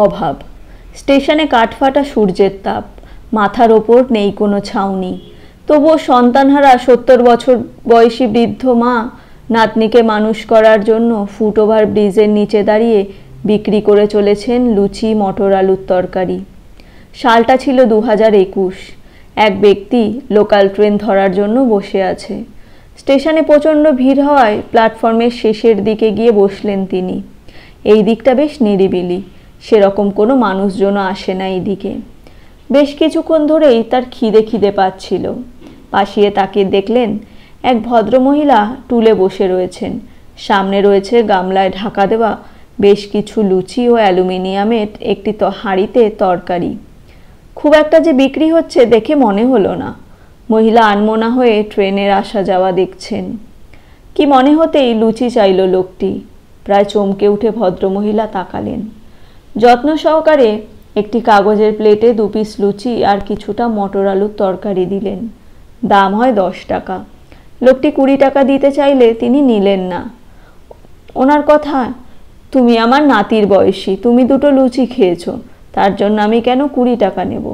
অভাব। স্টেশনে কাঠফাটা সূর্যের তাপ, মাথার ওপর নেই কোনো ছাউনি। তবুও সন্তানহারা 70 বছর বয়সী বৃদ্ধ মা নাতনিকে মানুষ করার জন্য ফুটওভার ব্রিজের নিচে দাঁড়িয়ে বিক্রি করে চলেছেন লুচি, মটর আলুর তরকারি। সালটা ছিল 2021। এক ব্যক্তি লোকাল ট্রেন ধরার জন্য বসে আছে। স্টেশনে প্রচণ্ড ভিড় হওয়ায় প্ল্যাটফর্মের শেষের দিকে গিয়ে বসলেন তিনি। এই দিকটা বেশ নিরিবিলি, সেরকম কোনো মানুষজনও আসে না এই দিকে। বেশ কিছুক্ষণ ধরেই তার খিদে পাচ্ছিল। পাশিয়ে তাকিয়ে দেখলেন এক ভদ্রমহিলা টুলে বসে রয়েছেন। সামনে রয়েছে গামলায় ঢাকা দেওয়া বেশ কিছু লুচি ও অ্যালুমিনিয়ামের একটি হাঁড়িতে তরকারি। খুব একটা যে বিক্রি হচ্ছে দেখে মনে হলো না। মহিলা আনমনা হয়ে ট্রেনের আসা যাওয়া দেখছেন। কি মনে হতেই লুচি চাইল লোকটি। প্রায় চমকে উঠে ভদ্রমহিলা তাকালেন। যত্ন সহকারে একটি কাগজের প্লেটে 2 পিস লুচি আর কিছুটা মটর আলুর তরকারি দিলেন। দাম হয় 10 টাকা। লোকটি 20 টাকা দিতে চাইলে তিনি নিলেন না। ওনার কথা, তুমি আমার নাতির বয়সী, তুমি 2টো লুচি খেয়েছো, তার জন্য আমি কেন 20 টাকা নেব?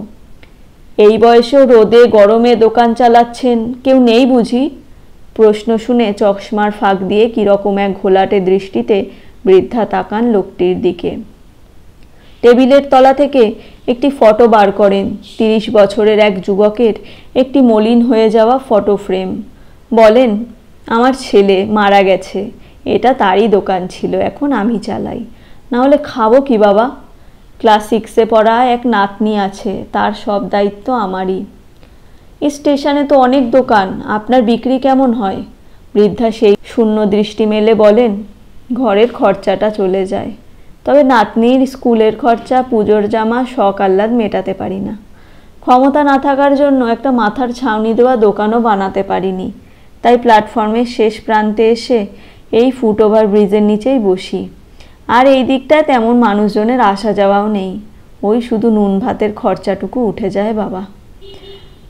এই বয়সেও রোদে গরমে দোকান চালাচ্ছেন, কেউ নেই বুঝি? প্রশ্ন শুনে চশমার ফাঁক দিয়ে কীরকম এক ঘোলাটে দৃষ্টিতে বৃদ্ধা তাকান লোকটির দিকে। টেবিলের তলা থেকে একটি ফটো বার করেন। 30 বছরের এক যুবকের একটি মলিন হয়ে যাওয়া ফটো ফ্রেম। বলেন, আমার ছেলে মারা গেছে, এটা তারই দোকান ছিল, এখন আমি চালাই, না হলে খাবো কি বাবা? ক্লাস 6-এ পড়া এক নাতনি আছে, তার সব দায়িত্ব আমারই। স্টেশনে তো অনেক দোকান, আপনার বিক্রি কেমন হয়? বৃদ্ধা সেই শূন্য দৃষ্টি মেলে বলেন, ঘরের খরচাটা চলে যায়, তবে নাতনির স্কুলের খরচা, পুজোর জামা, শখ আহ্লাদ মেটাতে পারি না। ক্ষমতা না থাকার জন্য একটা মাথার ছাউনি দেওয়া দোকানও বানাতে পারিনি, তাই প্ল্যাটফর্মের শেষ প্রান্তে এসে এই ফুটওভার ব্রিজের নিচেই বসি। আর এই দিকটায় তেমন মানুষজনের আসা যাওয়াও নেই, ওই শুধু নুন ভাতের খরচাটুকু উঠে যায় বাবা।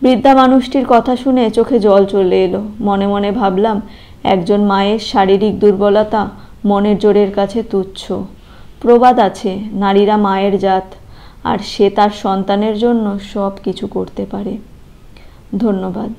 বৃদ্ধা মানুষটির কথা শুনে চোখে জল চলে এলো। মনে মনে ভাবলাম, একজন মায়ের শারীরিক দুর্বলতা মনের জোরের কাছে তুচ্ছ। প্রবাদ আছে, নারীরা মায়ের জাত, আর সে তার সন্তানের জন্য সব কিছু করতে পারে। ধন্যবাদ।